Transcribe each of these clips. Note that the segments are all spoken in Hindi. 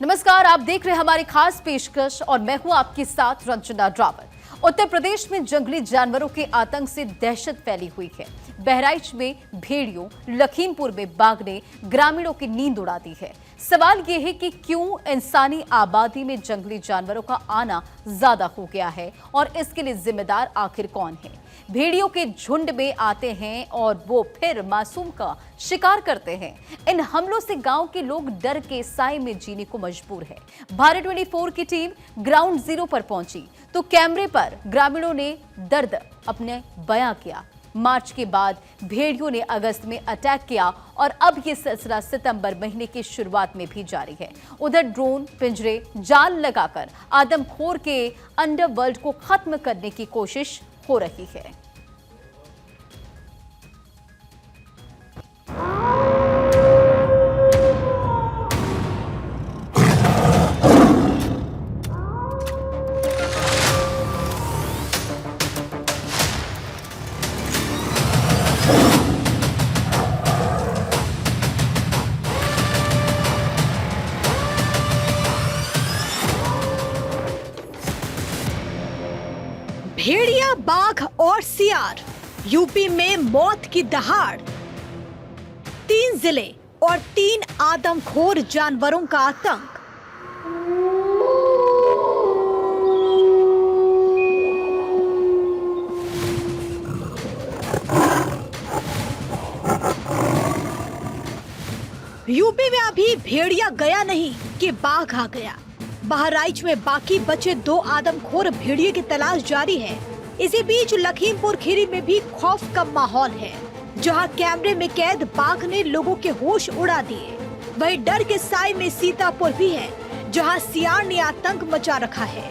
नमस्कार, आप देख रहे हैं हमारी खास पेशकश और मैं हूं आपके साथ रंजना ड्रावर। उत्तर प्रदेश में जंगली जानवरों के आतंक से दहशत फैली हुई है। बहराइच में भेड़ियों, लखीमपुर में बाघ ने ग्रामीणों की नींद उड़ा दी है। सवाल यह है कि क्यों इंसानी आबादी में जंगली जानवरों का आना ज्यादा हो गया है और इसके लिए जिम्मेदार आखिर कौन है। भेड़ियों के झुंड में आते हैं और वो फिर मासूम का शिकार करते हैं। इन हमलों से गांव के लोग डर के साए में जीने को मजबूर है। भारत 24 की टीम ग्राउंड जीरो पर पहुंची तो कैमरे पर ग्रामीणों ने दर्द अपने बयां किया। मार्च के बाद भेड़ियों ने अगस्त में अटैक किया और अब ये सिलसिला सितंबर महीने की शुरुआत में भी जारी है। उधर ड्रोन, पिंजरे, जाल लगाकर आदमखोर के अंडरवर्ल्ड को खत्म करने की कोशिश हो रही है। भेड़िया, बाघ और सियार, यूपी में मौत की दहाड़। 3 जिले और 3 आदमखोर जानवरों का आतंक। यूपी में अभी भेड़िया गया नहीं कि बाघ आ गया। बहराइच में बाकी बचे 2 आदमखोर भेड़िए की तलाश जारी है। इसी बीच लखीमपुर खीरी में भी खौफ का माहौल है, जहां कैमरे में कैद बाघ ने लोगों के होश उड़ा दिए। वहीं डर के साए में सीतापुर भी है, जहां सियार ने आतंक मचा रखा है।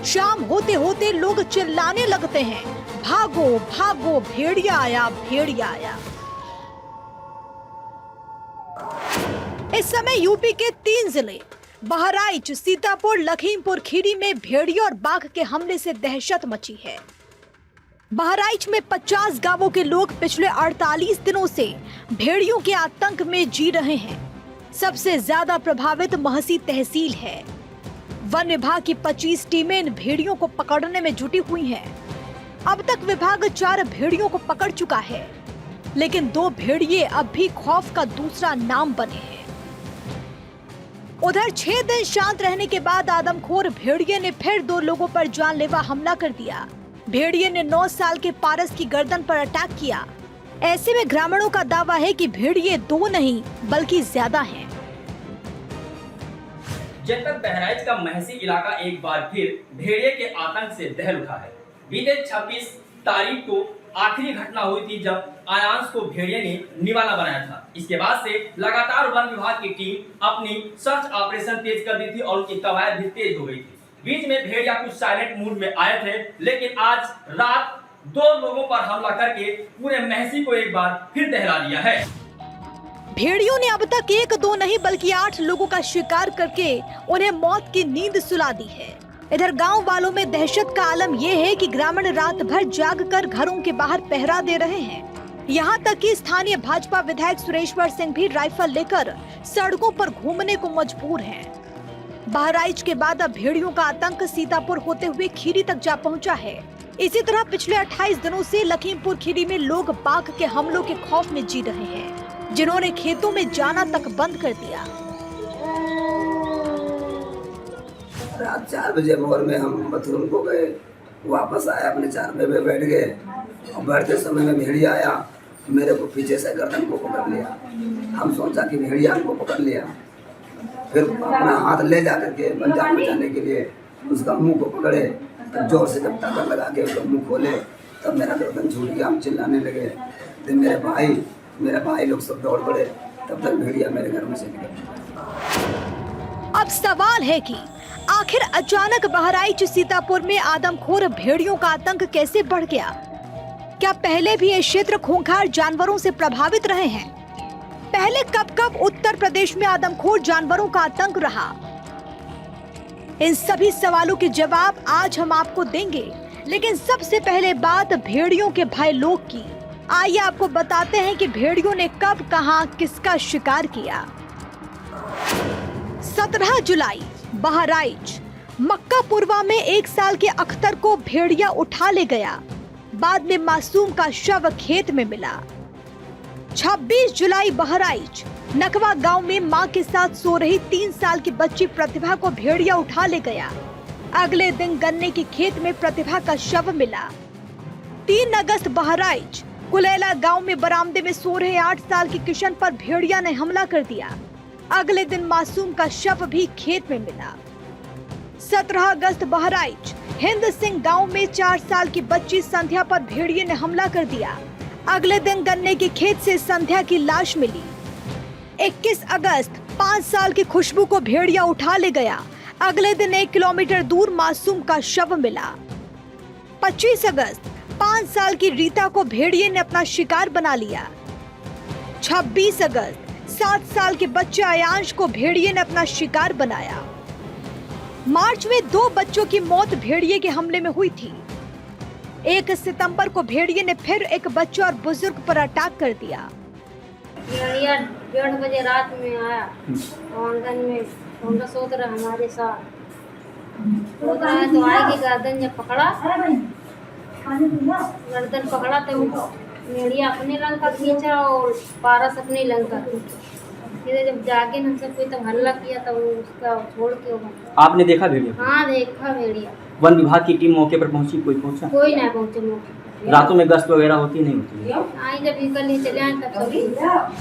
शाम होते होते लोग चिल्लाने लगते हैं, भागो भागो, भेड़िया आया, भेड़िया आया। इस समय यूपी के 3 जिले बहराइच, सीतापुर, लखीमपुर खीरी में भेड़ियों और बाघ के हमले से दहशत मची है। बहराइच में 50 गांवों के लोग पिछले 48 दिनों से भेड़ियों के आतंक में जी रहे हैं। सबसे ज्यादा प्रभावित महसी तहसील है। वन विभाग की 25 टीमें इन भेड़ियों को पकड़ने में जुटी हुई हैं। अब तक विभाग 4 भेड़ियों को पकड़ चुका है, लेकिन 2 भेड़िए अब भी खौफ का दूसरा नाम बने हैं। उधर 6 दिन शांत रहने के बाद आदमखोर भेड़िए ने फिर 2 लोगों पर जानलेवा हमला कर दिया। भेड़िए ने 9 साल के पारस की गर्दन पर अटैक किया। ऐसे में ग्रामीणों का दावा है कि भेड़िए 2 नहीं बल्कि ज्यादा हैं। जनपद बहराइच का महसी इलाका एक बार फिर भेड़िए के आतंक से दहल उठा है। बीते 26 तारीख को आखिरी घटना हुई थी जब आयांश को भेड़िए ने निवाला बनाया था। इसके बाद से लगातार वन विभाग की टीम अपनी सर्च ऑपरेशन तेज कर दी थी और उनकी कवायद भी तेज हो गई थी। बीच में भेड़िया कुछ साइलेंट मूड में आए थे, लेकिन आज रात 2 लोगों पर हमला करके पूरे महसी को एक बार फिर दहला दिया है। भेड़ियों ने अब तक 1-2 नहीं बल्कि 8 लोगों का शिकार करके उन्हें मौत की नींद सुला दी है। इधर गांव वालों में दहशत का आलम यह है कि ग्रामीण रात भर जागकर घरों के बाहर पहरा दे रहे हैं। यहां तक कि स्थानीय भाजपा विधायक सुरेश्वर सिंह भी राइफल लेकर सड़कों पर घूमने को मजबूर हैं। बहराइच के बाद अब भेड़ियों का आतंक सीतापुर होते हुए खीरी तक जा पहुंचा है। इसी तरह पिछले 28 दिनों से लखीमपुर खीरी में लोग बाघ के हमलों के खौफ में जी रहे हैं, जिन्होंने खेतों में जाना तक बंद कर दिया। रात 4 बजे भोर में हम बाथरूम को गए, वापस आए, अपने चारपाई पे बैठ गए और बैठते समय में भेड़िया आया, मेरे को पीछे से गर्दन को पकड़ लिया। हम सोचा कि भेड़िया हमको पकड़ लिया, फिर अपना हाथ ले जा करके जान बचाने के लिए उसका मुंह को पकड़े, तब जोर से जब ताकत लगा के उसका मुंह खोले, तब मेरा गर्दन छूट गया। हम चिल्लाने लगे, तो मेरे भाई लोग सब दौड़ पड़े, तब तक भेड़िया मेरे घर में से निकल। अब सवाल है कि आखिर अचानक बहराइच सीतापुर में आदमखोर भेड़ियों का आतंक कैसे बढ़ गया? क्या पहले भी ये क्षेत्र खूंखार जानवरों से प्रभावित रहे हैं? पहले कब उत्तर प्रदेश में आदमखोर जानवरों का आतंक रहा? इन सभी सवालों के जवाब आज हम आपको देंगे, लेकिन सबसे पहले बात भेड़ियों के भाई लोग की। आइए आपको बताते हैं कि भेड़ियों ने कब, कहां, किसका शिकार किया। 17 जुलाई बहराइच मक्कापुरवा में 1 साल के अख्तर को भेड़िया उठा ले गया। बाद में मासूम का शव खेत में मिला। 26 जुलाई बहराइच नकवा गांव में मां के साथ सो रही 3 साल की बच्ची प्रतिभा को भेड़िया उठा ले गया। अगले दिन गन्ने के खेत में प्रतिभा का शव मिला। 3 अगस्त बहराइच कुलेला गांव में बरामदे में सो रहे 8 साल के किशन पर भेड़िया ने हमला कर दिया। अगले दिन मासूम का शव भी खेत में मिला। 17 अगस्त बहराइच हिंद सिंह गांव में 4 साल की बच्ची संध्या पर भेड़िए ने हमला कर दिया। अगले दिन गन्ने के खेत से संध्या की लाश मिली। 21 अगस्त 5 साल की खुशबू को भेड़िया उठा ले गया। अगले दिन 1 किलोमीटर दूर मासूम का शव मिला। 25 अगस्त 5 साल की रीता को भेड़िए ने अपना शिकार बना लिया। 26 अगस्त 7 साल के बच्चे अयांश को भेड़िए ने अपना शिकार बनाया। मार्च में 2 बच्चों की मौत भेड़िए के हमले में हुई थी। 1 सितंबर को भेड़िए ने फिर एक बच्चे और बुजुर्ग पर अटैक कर दिया। भेड़िया 1:30 बजे रात में आया और आंगन में होंडा सोच रहा हमारे साथ सोच रहा है तो आए की गर्दन जब पकड़ा तो भेड़िया अपने लंग का खींचा और पारस अपने लंग का खींचा। जब जाके हमसे कोई तब हल्ला किया तब उसका छोड़ के आपने देखा भेड़िया? हाँ देखा भेड़िया। वन विभाग की टीम मौके पर पहुंची, कोई पहुंचा? कोई नहीं पहुंचे मौके पर। रातों में गश्त वगैरह होती नहीं होती? आई जब निकल ही चले आए तब सब।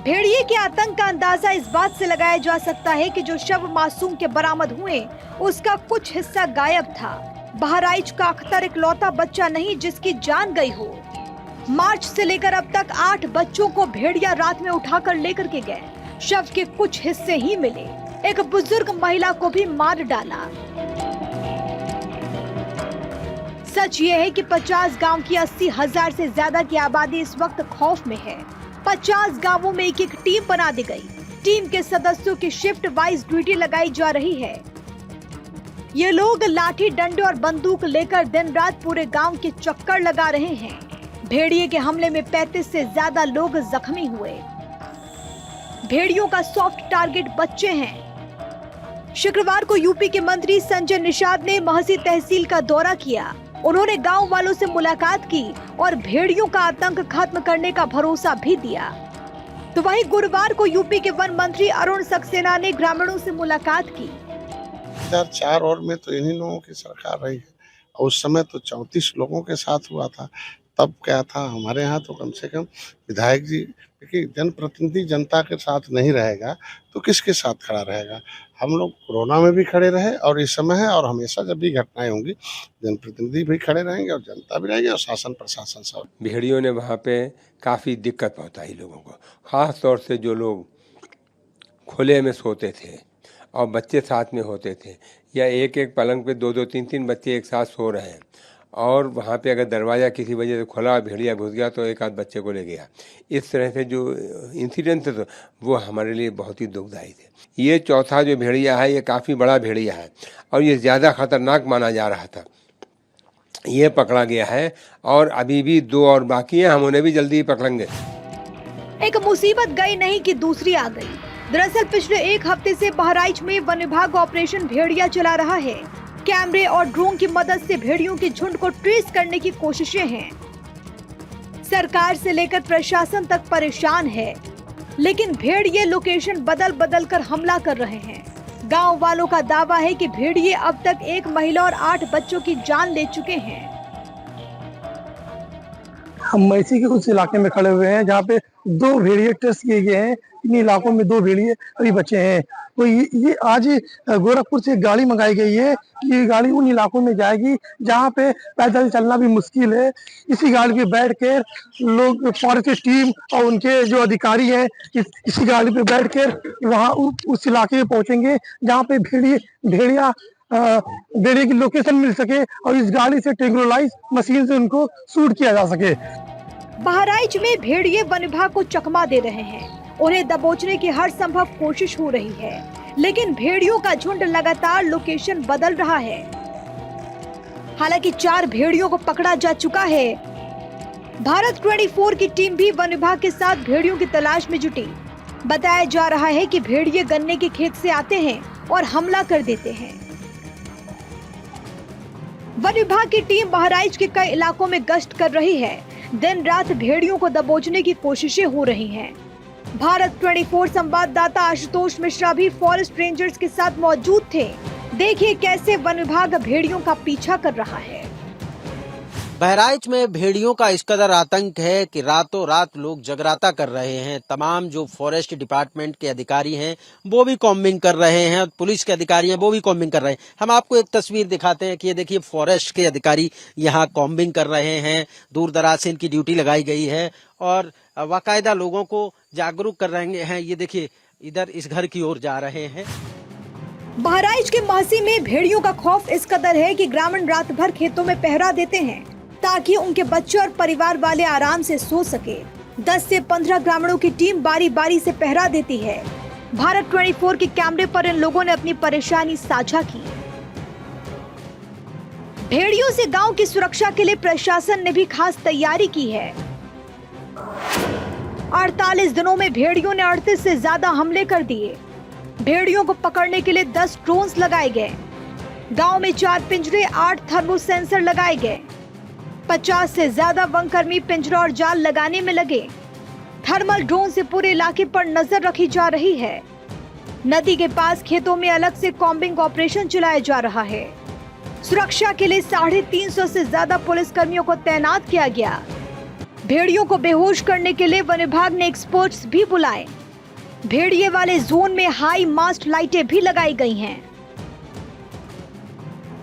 भेड़िए के आतंक का अंदाजा इस बात से लगाया जा सकता है कि जो शव मासूम के बरामद हुए उसका कुछ हिस्सा गायब था। बहराइच का अख्तर इकलौता बच्चा नहीं जिसकी जान गई हो। मार्च से लेकर अब तक 8 बच्चों को भेड़िया रात में उठाकर लेकर के गए। शव के कुछ हिस्से ही मिले। एक बुजुर्ग महिला को भी मार डाला। सच ये है कि 50 गांव की 80,000 से ज्यादा की आबादी इस वक्त खौफ में है। 50 गांवों में एक टीम बना दी गई। टीम के सदस्यों की शिफ्ट वाइज ड्यूटी लगाई जा रही है। ये लोग लाठी डंडे और बंदूक लेकर दिन रात पूरे गांव के चक्कर लगा रहे हैं। भेड़िए के हमले में 35 से ज्यादा लोग जख्मी हुए। भेड़ियों का सॉफ्ट टारगेट बच्चे हैं। शुक्रवार को यूपी के मंत्री संजय निषाद ने महसी तहसील का दौरा किया। उन्होंने गांव वालों से मुलाकात की और भेड़ियों का आतंक खत्म करने का भरोसा भी दिया। तो वहीं गुरुवार को यूपी के वन मंत्री अरुण सक्सेना ने ग्रामीणों से मुलाकात की। 2004 और में तो इन्हीं लोगों की सरकार रही है और उस समय तो 34 लोगों के साथ हुआ था। तब क्या था, हमारे यहाँ तो कम से कम विधायक जी, क्योंकि जनप्रतिनिधि जनता के साथ नहीं रहेगा तो किसके साथ खड़ा रहेगा। हम लोग कोरोना में भी खड़े रहे और इस समय है और हमेशा जब भी घटनाएं होंगी जनप्रतिनिधि भी खड़े रहेंगे और जनता भी रहेगी और शासन प्रशासन सब। भेड़ियों ने वहाँ पे काफ़ी दिक्कत पहुँचाई लोगों को, ख़ास तौर से जो लोग खुले में सोते थे और बच्चे साथ में होते थे या एक पलंग पे 2-2, 3-3 बच्चे एक साथ सो रहे हैं और वहाँ पे अगर दरवाज़ा किसी वजह से खुला भेड़िया घुस गया तो एक आध बच्चे को ले गया। इस तरह से जो इंसिडेंट थे वो हमारे लिए बहुत ही दुखदायी थे। ये चौथा जो भेड़िया है ये काफ़ी बड़ा भेड़िया है और ये ज़्यादा खतरनाक माना जा रहा था। ये पकड़ा गया है और अभी भी 2 और बाकी हैं, हम उन्हें भी जल्दी ही पकड़ेंगे। एक मुसीबत गई नहीं कि दूसरी आ गई। दरअसल पिछले 1 हफ्ते से बहराइच में वन विभाग ऑपरेशन भेड़िया चला रहा है। कैमरे और ड्रोन की मदद से भेड़ियों के झुंड को ट्रेस करने की कोशिशें हैं। सरकार से लेकर प्रशासन तक परेशान है, लेकिन भेड़िए लोकेशन बदल बदल कर हमला कर रहे हैं। गांव वालों का दावा है कि भेड़िए अब तक 1 महिला और 8 बच्चों की जान ले चुके हैं। हम मैसी के उस इलाके में खड़े हुए हैं जहाँ पे 2 भेड़िए टेस्ट किए गए हैं। इन इलाकों में 2 भेड़िए अभी बचे हैं। तो ये आज गोरखपुर से गाड़ी मंगाई गई है। ये गाड़ी उन इलाकों में जाएगी जहाँ पे पैदल चलना भी मुश्किल है। इसी गाड़ी पे बैठ के लोग फॉरेस्ट की टीम और उनके जो अधिकारी हैं इसी गाड़ी पे बैठ कर वहाँ उस इलाके में पहुँचेंगे जहाँ पे भेड़िया की लोकेशन मिल सके और इस गाड़ी से टेक्नोलाइज मशीन से उनको शूट किया जा सके। बहराइच में भेड़िए वन विभाग को चकमा दे रहे हैं। उन्हें दबोचने की हर संभव कोशिश हो रही है, लेकिन भेड़ियों का झुंड लगातार लोकेशन बदल रहा है। हालांकि 4 भेड़ियों को पकड़ा जा चुका है। भारत 24 की टीम भी वन विभाग के साथ भेड़ियों की तलाश में जुटी। बताया जा रहा है कि भेड़िए गन्ने के खेत से आते हैं और हमला कर देते हैं। वन विभाग की टीम बहराइच के कई इलाकों में गश्त कर रही है। दिन रात भेड़ियों को दबोचने की कोशिशें हो रही हैं। भारत 24 संवाददाता आशुतोष मिश्रा भी फॉरेस्ट रेंजर्स के साथ मौजूद थे। देखिए कैसे वन विभाग भेड़ियों का पीछा कर रहा है। बहराइच में भेड़ियों का इस कदर आतंक है कि रातों रात लोग जगराता कर रहे हैं। तमाम जो फॉरेस्ट डिपार्टमेंट के अधिकारी हैं वो भी कॉम्बिंग कर रहे हैं, पुलिस के अधिकारी हैं वो भी कॉम्बिंग कर रहे हैं। हम आपको एक तस्वीर दिखाते हैं कि ये देखिए फॉरेस्ट के अधिकारी यहाँ कॉम्बिंग कर रहे हैं। दूर दराज से इनकी ड्यूटी लगाई गई है और बाकायदा लोगों को जागरूक कर रहे हैं। ये देखिए इधर इस घर की ओर जा रहे हैं। बहराइच के महसी में भेड़ियों का खौफ इस कदर है कि ग्रामीण रात भर खेतों में पहरा देते हैं ताकि उनके बच्चे और परिवार वाले आराम से सो सके। 10 से 15 ग्रामीणों की टीम बारी बारी से पहरा देती है। भारत 24 के कैमरे पर इन लोगों ने अपनी परेशानी साझा की। भेड़ियों से गांव की सुरक्षा के लिए प्रशासन ने भी खास तैयारी की है। 48 दिनों में भेड़ियों ने 38 से ज्यादा हमले कर दिए। भेड़ियों को पकड़ने के लिए 10 ड्रोन्स लगाए गए। गांव में 4 पिंजरे, 8 थर्मो सेंसर लगाए गए। 50 से ज्यादा वनकर्मी पिंजरा और जाल लगाने में लगे। थर्मल ड्रोन से पूरे इलाके पर नजर रखी जा रही है। नदी के पास खेतों में अलग से कॉम्बिंग ऑपरेशन चलाया जा रहा है। सुरक्षा के लिए 350 से ज्यादा पुलिसकर्मियों को तैनात किया गया। भेड़ियों को बेहोश करने के लिए वन विभाग ने एक्सपर्ट्स भी बुलाए। भेड़िए वाले जोन में हाई मास्ट लाइटें भी लगाई गई हैं।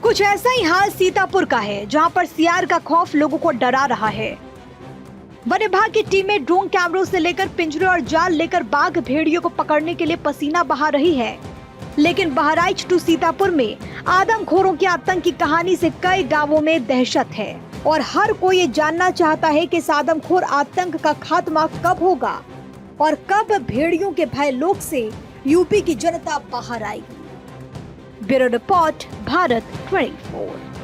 कुछ ऐसा ही हाल सीतापुर का है, जहां पर सियार का खौफ लोगों को डरा रहा है। वन विभाग की टीमें ड्रोन कैमरों से लेकर पिंजरे और जाल लेकर बाघ भेड़ियों को पकड़ने के लिए पसीना बहा रही है। लेकिन बहराइच टू सीतापुर में आदमखोरों के आतंक की कहानी से कई गांवों में दहशत है और हर कोई ये जानना चाहता है कि इस आदमखोर आतंक का खात्मा कब होगा और कब भेड़ियों के भय लोक से यूपी की जनता बाहर आएगी। Bureau report, Bharat 24।